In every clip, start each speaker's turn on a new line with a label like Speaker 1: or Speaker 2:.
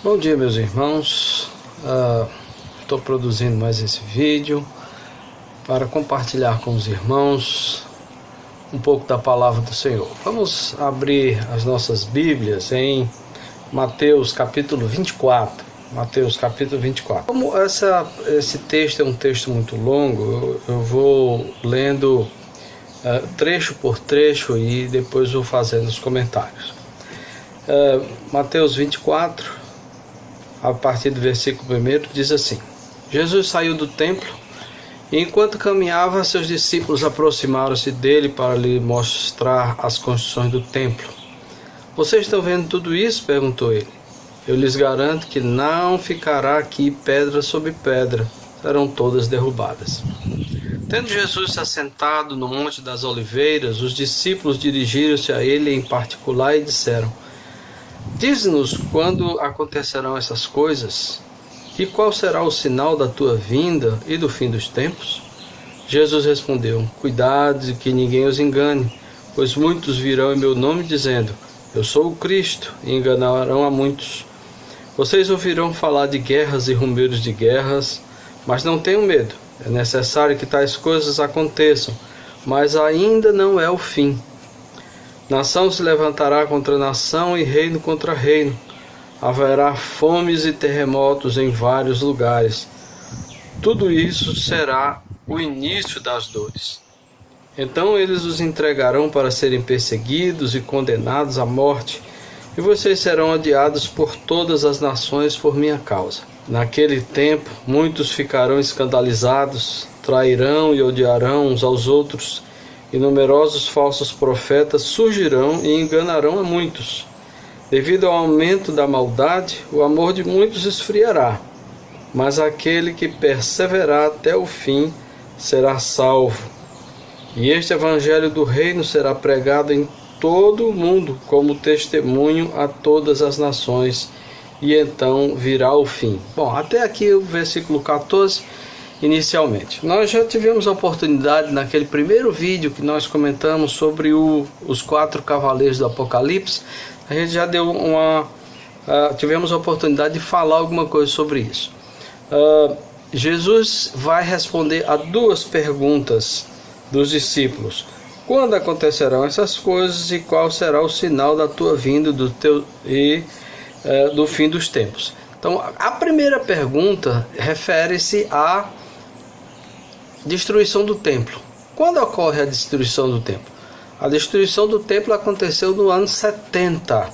Speaker 1: Bom dia, meus irmãos. Estou produzindo mais esse vídeo para compartilhar com os irmãos um pouco da palavra do Senhor. Vamos abrir as nossas Bíblias em Mateus capítulo 24. Mateus capítulo 24. Como esse texto é um texto muito longo, eu vou lendo trecho por trecho e depois vou fazendo os comentários. Mateus 24, a partir do versículo 1, diz assim: Jesus saiu do templo e, enquanto caminhava, seus discípulos aproximaram-se dele para lhe mostrar as construções do templo. Vocês estão vendo tudo isso? Perguntou ele. Eu lhes garanto que não ficará aqui pedra sobre pedra, serão todas derrubadas. Tendo Jesus se assentado no Monte das Oliveiras, os discípulos dirigiram-se a ele em particular e disseram: Diz-nos quando acontecerão essas coisas, e qual será o sinal da tua vinda e do fim dos tempos? Jesus respondeu: Cuidado de que ninguém os engane, pois muitos virão em meu nome dizendo: Eu sou o Cristo, e enganarão a muitos. Vocês ouvirão falar de guerras e rumores de guerras, mas não tenham medo. É necessário que tais coisas aconteçam, mas ainda não é o fim. Nação se levantará contra nação e reino contra reino. Haverá fomes e terremotos em vários lugares. Tudo isso será o início das dores. Então eles os entregarão para serem perseguidos e condenados à morte, e vocês serão odiados por todas as nações por minha causa. Naquele tempo, muitos ficarão escandalizados, trairão e odiarão uns aos outros, e numerosos falsos profetas surgirão e enganarão a muitos. Devido ao aumento da maldade, o amor de muitos esfriará, mas aquele que perseverar até o fim será salvo. E este evangelho do reino será pregado em todo o mundo como testemunho a todas as nações, e então virá o fim. Bom, até aqui o versículo 14, inicialmente. Nós já tivemos a oportunidade, naquele primeiro vídeo que nós comentamos sobre os 4 cavaleiros do Apocalipse, a gente já deu tivemos a oportunidade de falar alguma coisa sobre isso. Jesus vai responder a 2 perguntas dos discípulos: quando acontecerão essas coisas e qual será o sinal da tua vinda do fim dos tempos? Então, a primeira pergunta refere-se à destruição do templo. Quando ocorre a destruição do templo? A destruição do templo aconteceu no ano 70.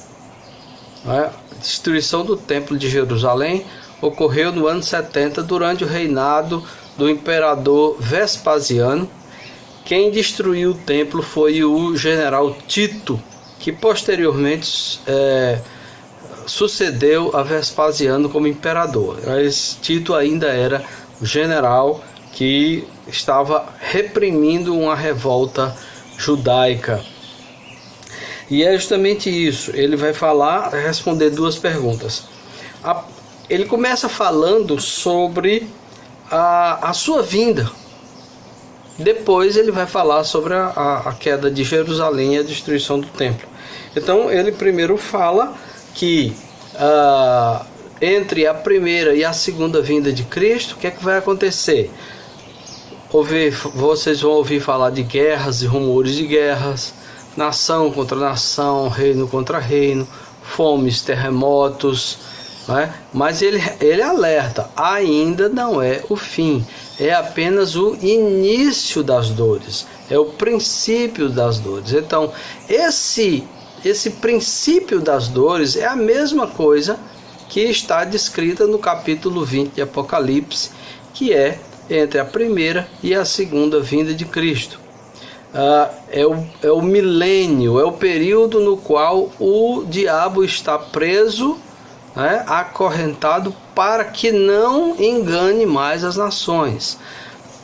Speaker 1: A destruição do templo de Jerusalém ocorreu no ano 70, durante o reinado do imperador Vespasiano. Quem destruiu o templo foi o general Tito, que posteriormente sucedeu a Vespasiano como imperador. Mas Tito ainda era o general que estava reprimindo uma revolta judaica. E é justamente isso. Ele vai responder 2 perguntas. Ele começa falando sobre a sua vinda. Depois ele vai falar sobre a queda de Jerusalém e a destruição do templo. Então ele primeiro fala que entre a primeira e a segunda vinda de Cristo, o que é que vai acontecer? Vocês vão ouvir falar de guerras e rumores de guerras, nação contra nação, reino contra reino, fomes, terremotos, né? Mas ele alerta: ainda não é o fim, é apenas o início das dores, é o princípio das dores. Então, esse princípio das dores é a mesma coisa que está descrita no capítulo 20 de Apocalipse, que é entre a primeira e a segunda vinda de Cristo. É o milênio, é o período no qual o diabo está preso, né, acorrentado, para que não engane mais as nações,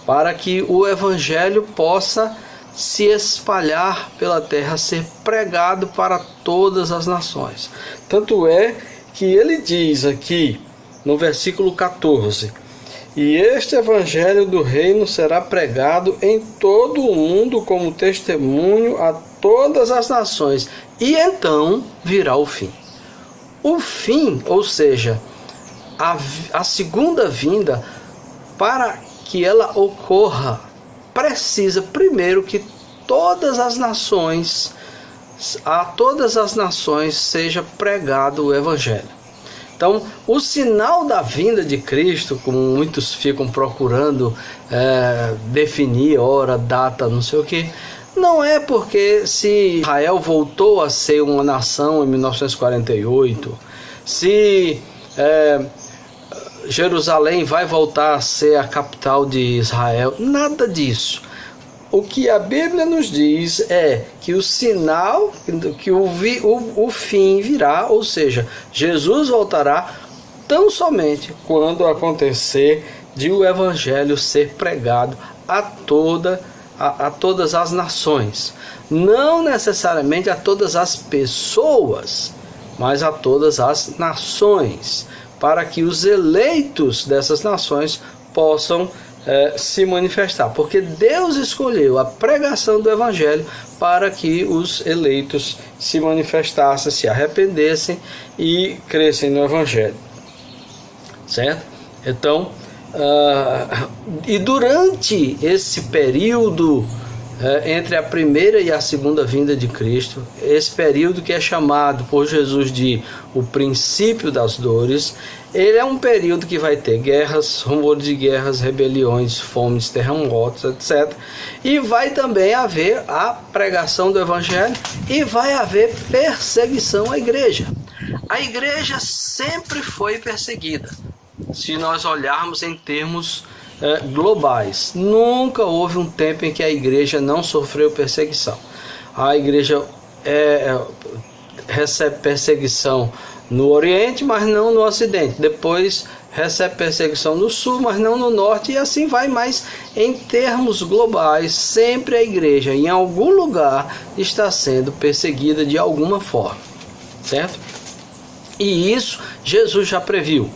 Speaker 1: para que o evangelho possa se espalhar pela terra, ser pregado para todas as nações. Tanto é que ele diz aqui no versículo 14: E este evangelho do reino será pregado em todo o mundo como testemunho a todas as nações, e então virá o fim. o fim, ou seja, a segunda vinda, para que ela ocorra, precisa primeiro que a todas as nações seja pregado o Evangelho. Então, o sinal da vinda de Cristo, como muitos ficam procurando definir hora, data, não sei o que, não é porque se Israel voltou a ser uma nação em 1948, se Jerusalém vai voltar a ser a capital de Israel, nada disso. O que a Bíblia nos diz é que o sinal, que o fim virá, ou seja, Jesus voltará tão somente quando acontecer de o Evangelho ser pregado a todas as nações. Não necessariamente a todas as pessoas, mas a todas as nações, para que os eleitos dessas nações possam se manifestar, porque Deus escolheu a pregação do Evangelho para que os eleitos se manifestassem, se arrependessem e crescem no Evangelho, certo? Então, e durante esse período entre a primeira e a segunda vinda de Cristo, esse período que é chamado por Jesus de o princípio das dores, ele é um período que vai ter guerras, rumores de guerras, rebeliões, fomes, terremotos, etc. E vai também haver a pregação do Evangelho e vai haver perseguição à igreja. A igreja sempre foi perseguida, se nós olharmos em termos globais. Nunca houve um tempo em que a igreja não sofreu perseguição. A igreja recebe perseguição no Oriente, mas não no Ocidente. Depois recebe perseguição no Sul, mas não no Norte, e assim vai. Mas em termos globais, sempre a igreja em algum lugar está sendo perseguida de alguma forma, certo? E isso Jesus já previu.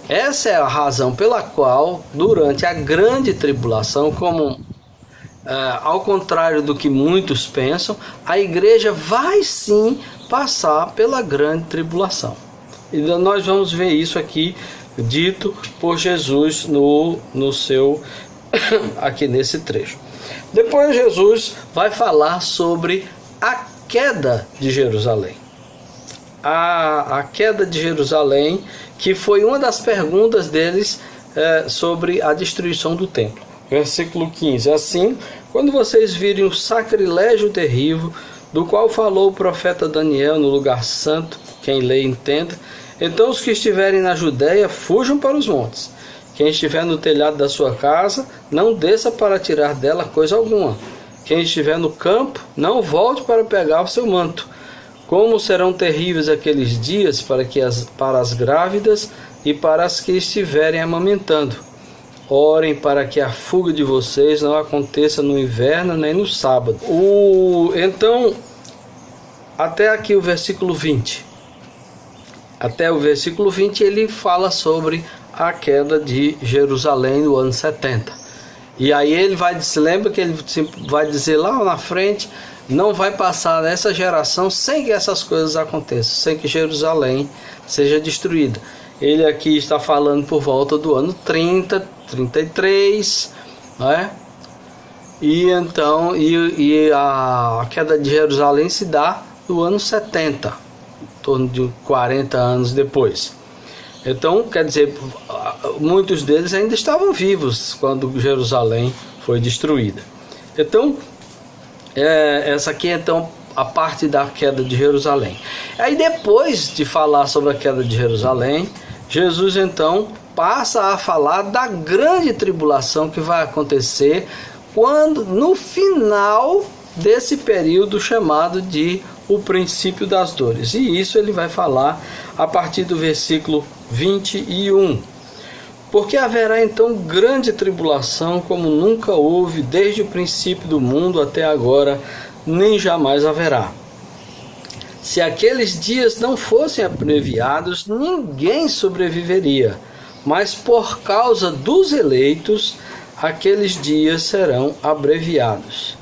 Speaker 1: Essa é a razão pela qual, durante a grande tribulação, ao contrário do que muitos pensam, a igreja vai sim passar pela grande tribulação. E nós vamos ver isso aqui dito por Jesus no seu aqui nesse trecho. Depois Jesus vai falar sobre a queda de Jerusalém. A queda de Jerusalém, que foi uma das perguntas deles sobre a destruição do templo. Versículo 15. Assim, quando vocês virem o sacrilégio terrível, do qual falou o profeta Daniel no lugar santo, quem lê entenda, então os que estiverem na Judéia fujam para os montes. Quem estiver no telhado da sua casa, não desça para tirar dela coisa alguma. Quem estiver no campo, não volte para pegar o seu manto. Como serão terríveis aqueles dias para as grávidas e para as que estiverem amamentando. Orem para que a fuga de vocês não aconteça no inverno nem no sábado. Então, até aqui o versículo 20. Até o versículo 20 ele fala sobre a queda de Jerusalém no ano 70. E aí ele lembra que ele vai dizer lá na frente, não vai passar nessa geração sem que essas coisas aconteçam, sem que Jerusalém seja destruída. Ele aqui está falando por volta do ano 30, 33, né? E então a queda de Jerusalém se dá no ano 70, em torno de 40 anos depois. Então, quer dizer, muitos deles ainda estavam vivos quando Jerusalém foi destruída. Então, essa aqui então a parte da queda de Jerusalém. Aí depois de falar sobre a queda de Jerusalém, Jesus então passa a falar da grande tribulação que vai acontecer no final desse período chamado de o princípio das dores. E isso ele vai falar a partir do versículo 21. Porque haverá então grande tribulação como nunca houve desde o princípio do mundo até agora, nem jamais haverá. Se aqueles dias não fossem abreviados, ninguém sobreviveria, mas por causa dos eleitos, aqueles dias serão abreviados.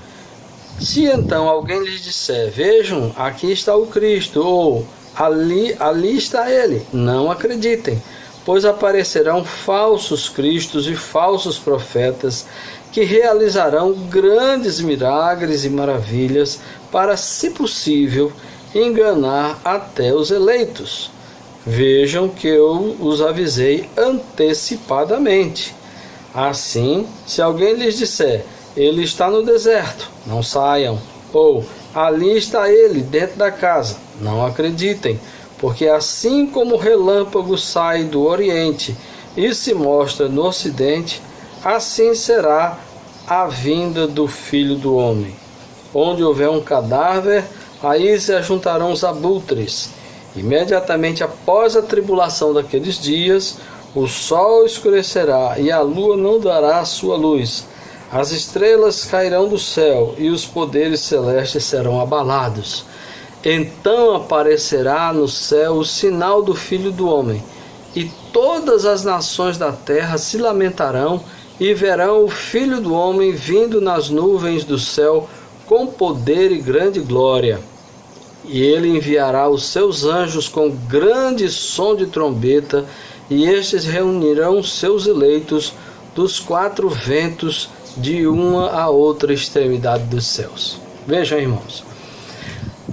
Speaker 1: Se então alguém lhes disser, vejam, aqui está o Cristo, ou ali está ele, não acreditem, pois aparecerão falsos cristos e falsos profetas, que realizarão grandes milagres e maravilhas para, se possível, enganar até os eleitos. Vejam que eu os avisei antecipadamente. Assim, se alguém lhes disser, ele está no deserto, não saiam, ou ali está ele dentro da casa, não acreditem, porque assim como o relâmpago sai do Oriente e se mostra no Ocidente, assim será a vinda do Filho do Homem. Onde houver um cadáver, aí se ajuntarão os abutres. Imediatamente após a tribulação daqueles dias, o sol escurecerá e a lua não dará a sua luz. As estrelas cairão do céu e os poderes celestes serão abalados. Então aparecerá no céu o sinal do Filho do Homem, e todas as nações da terra se lamentarão e verão o Filho do Homem vindo nas nuvens do céu com poder e grande glória. E ele enviará os seus anjos com grande som de trombeta, e estes reunirão seus eleitos dos quatro ventos, de uma a outra extremidade dos céus. Vejam, irmãos.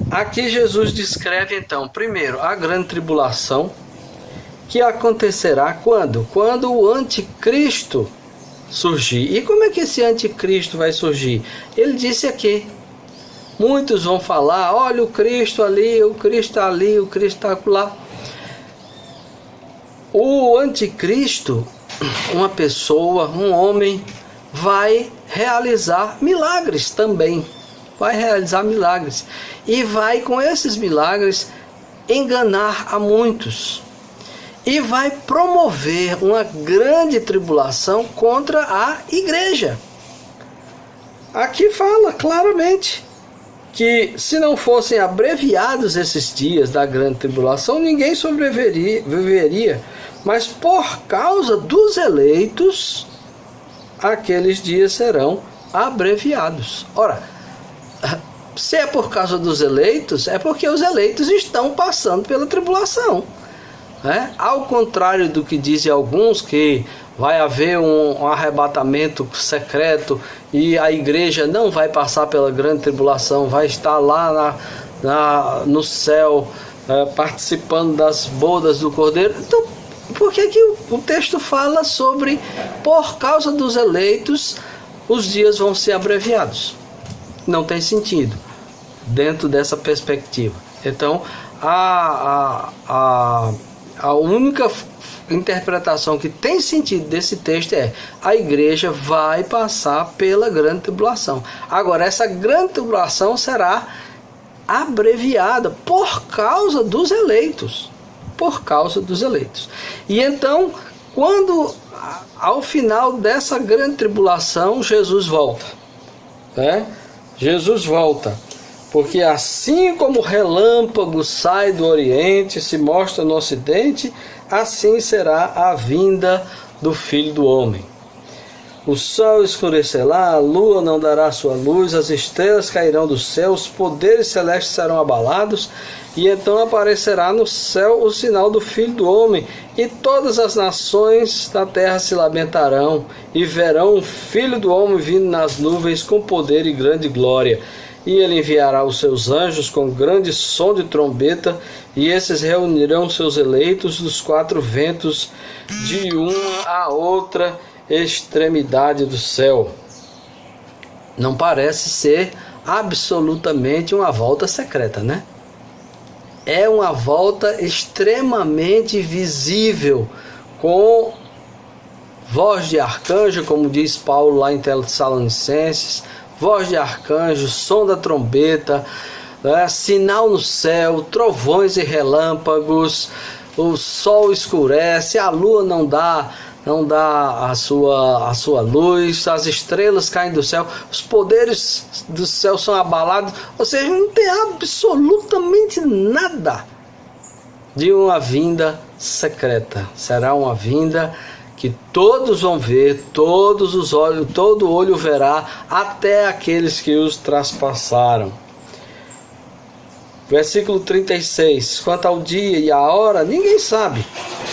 Speaker 1: Aqui Jesus descreve então, primeiro, a grande tribulação, que acontecerá quando? Quando o anticristo surgir. E como é que esse anticristo vai surgir? Ele disse aqui. Muitos vão falar, olha o Cristo ali, o Cristo está ali, o Cristo está lá. O anticristo, uma pessoa, um homem, vai realizar milagres também. Vai realizar milagres. E vai, com esses milagres, enganar a muitos. E vai promover uma grande tribulação contra a igreja. Aqui fala claramente que se não fossem abreviados esses dias da grande tribulação, ninguém sobreviveria, mas por causa dos eleitos, aqueles dias serão abreviados. Ora, se é por causa dos eleitos, é porque os eleitos estão passando pela tribulação. Ao contrário do que dizem alguns, que vai haver um arrebatamento secreto e a igreja não vai passar pela grande tribulação, vai estar lá no céu, participando das bodas do Cordeiro. Então, por que o texto fala sobre, por causa dos eleitos, os dias vão ser abreviados? Não tem sentido dentro dessa perspectiva. Então, a única interpretação que tem sentido desse texto é: a igreja vai passar pela grande tribulação. Agora, essa grande tribulação será abreviada por causa dos eleitos. Por causa dos eleitos. E então, quando ao final dessa grande tribulação, Jesus volta. Jesus volta. Porque assim como o relâmpago sai do Oriente e se mostra no Ocidente, assim será a vinda do Filho do Homem. O sol escurecerá, a lua não dará sua luz, as estrelas cairão do céu, os poderes celestes serão abalados, e então aparecerá no céu o sinal do Filho do Homem, e todas as nações da terra se lamentarão, e verão o Filho do Homem vindo nas nuvens com poder e grande glória. E ele enviará os seus anjos com grande som de trombeta, e esses reunirão seus eleitos dos quatro ventos, de uma a outra extremidade do céu. Não parece ser absolutamente uma volta secreta, né? É uma volta extremamente visível, com voz de arcanjo, como diz Paulo lá em Tessalonicenses, voz de arcanjo, som da trombeta, sinal no céu, trovões e relâmpagos, o sol escurece, a lua não dá a sua luz, as estrelas caem do céu, os poderes do céu são abalados, ou seja, não tem absolutamente nada de uma vinda secreta. Será uma vinda que todos vão ver, todo olho verá, até aqueles que os traspassaram. Versículo 36. Quanto ao dia e à hora, ninguém sabe,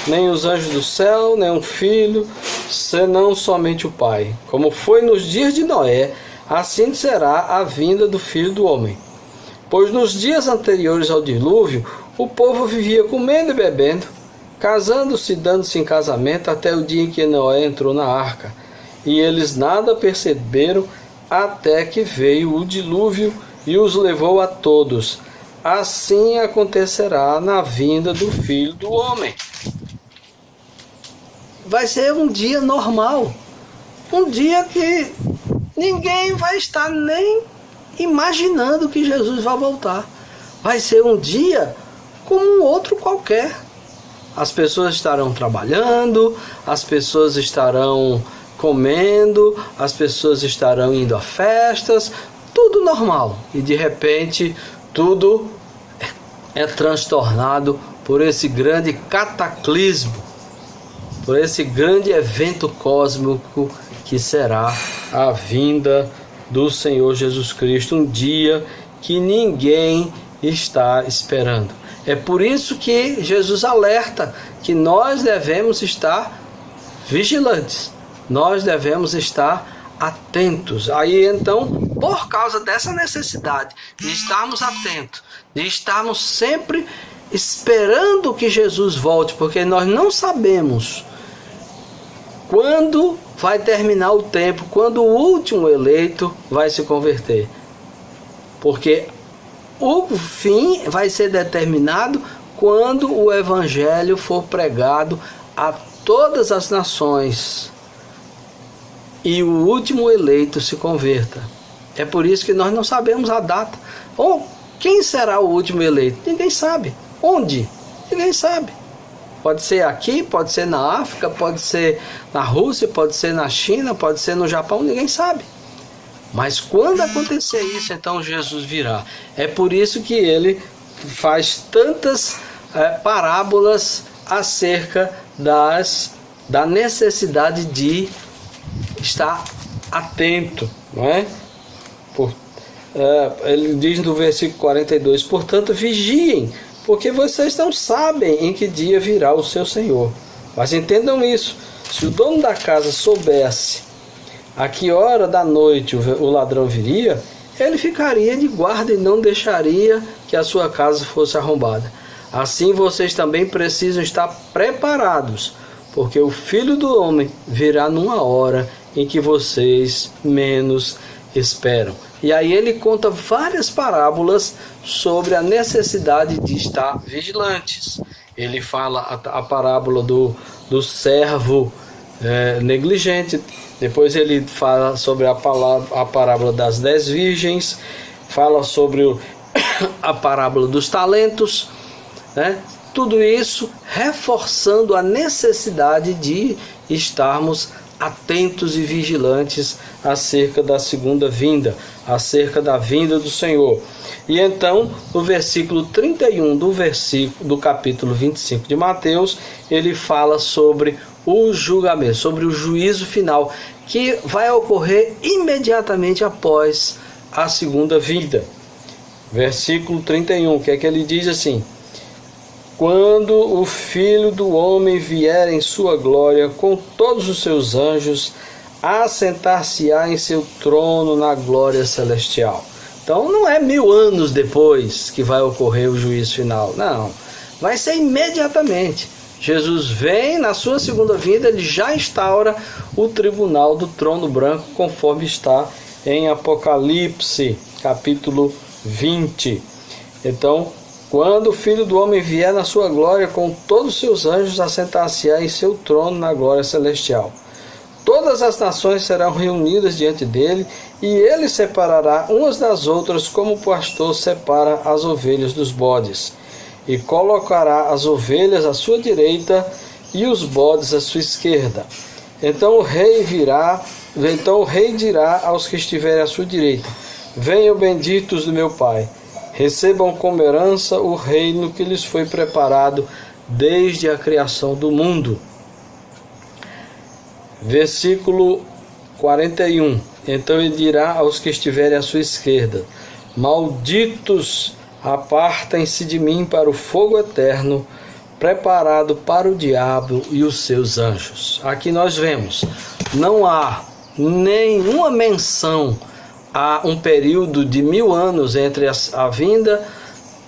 Speaker 1: nem os anjos do céu, nem o Filho, senão somente o Pai. Como foi nos dias de Noé, assim será a vinda do Filho do Homem. Pois nos dias anteriores ao dilúvio, o povo vivia comendo e bebendo, casando-se e dando-se em casamento, até o dia em que Noé entrou na arca. E eles nada perceberam, até que veio o dilúvio e os levou a todos. Assim acontecerá na vinda do Filho do Homem. Vai ser um dia normal, um dia que ninguém vai estar nem imaginando que Jesus vai voltar. Vai ser um dia como um outro qualquer. As pessoas estarão trabalhando, as pessoas estarão comendo, as pessoas estarão indo a festas, tudo normal. E de repente tudo é transtornado por esse grande cataclismo, por esse grande evento cósmico que será a vinda do Senhor Jesus Cristo, um dia que ninguém está esperando. É por isso que Jesus alerta que nós devemos estar vigilantes, nós devemos estar atentos. Aí então, por causa dessa necessidade de estarmos atentos, de estarmos sempre esperando que Jesus volte, porque nós não sabemos quando vai terminar o tempo, quando o último eleito vai se converter. Porque o fim vai ser determinado quando o evangelho for pregado a todas as nações e o último eleito se converta. É por isso que nós não sabemos a data. Ou quem será o último eleito? Ninguém sabe. Onde? Ninguém sabe. Pode ser aqui, pode ser na África, pode ser na Rússia, pode ser na China, pode ser no Japão, ninguém sabe. Mas quando acontecer isso, então Jesus virá. É por isso que ele faz tantas parábolas acerca da necessidade de estar atento, não é? Ele diz no versículo 42, portanto vigiem, porque vocês não sabem em que dia virá o seu Senhor. Mas entendam isso, se o dono da casa soubesse a que hora da noite o ladrão viria, ele ficaria de guarda e não deixaria que a sua casa fosse arrombada. Assim vocês também precisam estar preparados, porque o Filho do Homem virá numa hora em que vocês menos esperam. E aí ele conta várias parábolas sobre a necessidade de estar vigilantes. Ele fala a parábola do servo negligente. Depois ele fala sobre a parábola das 10 virgens. Fala sobre a parábola dos talentos, né? Tudo isso reforçando a necessidade de estarmos atentos e vigilantes acerca da segunda vinda, acerca da vinda do Senhor. E então, no versículo 31 do capítulo 25 de Mateus, ele fala sobre o julgamento, sobre o juízo final, que vai ocorrer imediatamente após a segunda vinda. Versículo 31, que é que ele diz assim: quando o Filho do Homem vier em sua glória com todos os seus anjos, assentar-se-á em seu trono na glória celestial. Então não é 1000 anos depois que vai ocorrer o juízo final, não. Vai ser imediatamente. Jesus vem na sua segunda vinda, ele já instaura o tribunal do trono branco, conforme está em Apocalipse, capítulo 20. Então, quando o Filho do Homem vier na sua glória com todos os seus anjos, assentar-se-á em seu trono na glória celestial. Todas as nações serão reunidas diante dele, e ele separará umas das outras, como o pastor separa as ovelhas dos bodes, e colocará as ovelhas à sua direita e os bodes à sua esquerda. Então o rei dirá aos que estiverem à sua direita: venham benditos do meu Pai, recebam como herança o reino que lhes foi preparado desde a criação do mundo. Versículo 41. Então ele dirá aos que estiverem à sua esquerda: malditos apartem-se de mim para o fogo eterno, preparado para o diabo e os seus anjos. Aqui nós vemos, não há nenhuma menção a um período de 1000 anos entre a vinda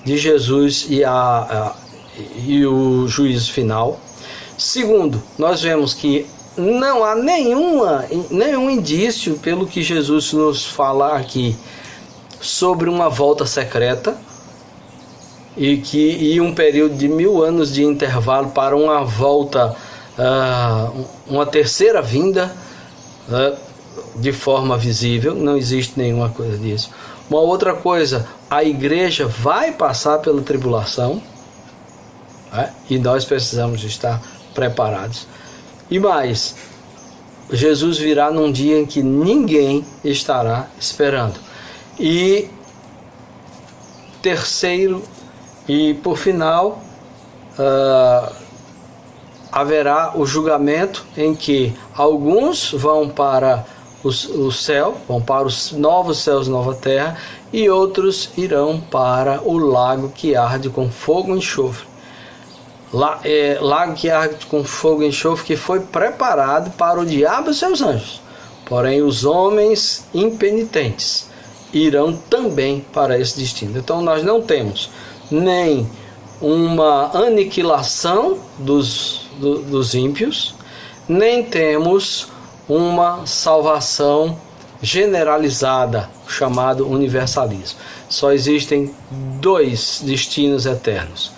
Speaker 1: de Jesus e o juízo final. Segundo, nós vemos que não há nenhum indício, pelo que Jesus nos fala aqui, sobre uma volta secreta e um período de 1000 anos de intervalo para uma volta, uma terceira vinda de forma visível. Não existe nenhuma coisa disso. Uma outra coisa, a igreja vai passar pela tribulação, e nós precisamos estar preparados. E mais, Jesus virá num dia em que ninguém estará esperando. E terceiro, e por final, haverá o julgamento em que alguns vão para o céu, vão para os novos céus e nova terra, e outros irão para o lago que arde com fogo e enxofre. Lago que arde com fogo e enxofre, que foi preparado para o diabo e seus anjos. Porém, os homens impenitentes irão também para esse destino. Então, nós não temos nem uma aniquilação dos ímpios, nem temos uma salvação generalizada, chamado universalismo. Só existem dois destinos eternos.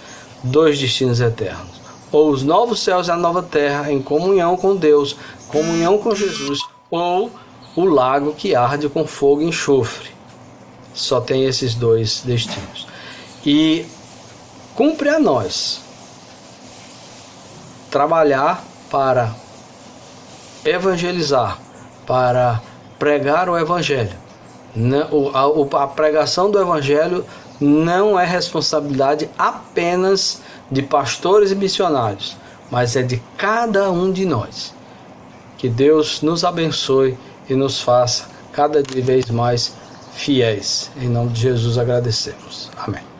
Speaker 1: Ou os novos céus e a nova terra em comunhão com Deus, comunhão com Jesus, ou o lago que arde com fogo e enxofre. Só tem esses dois destinos. E cumpre a nós trabalhar para evangelizar, para pregar o evangelho. A pregação do evangelho não é responsabilidade apenas de pastores e missionários, mas é de cada um de nós. Que Deus nos abençoe e nos faça cada vez mais fiéis. Em nome de Jesus agradecemos. Amém.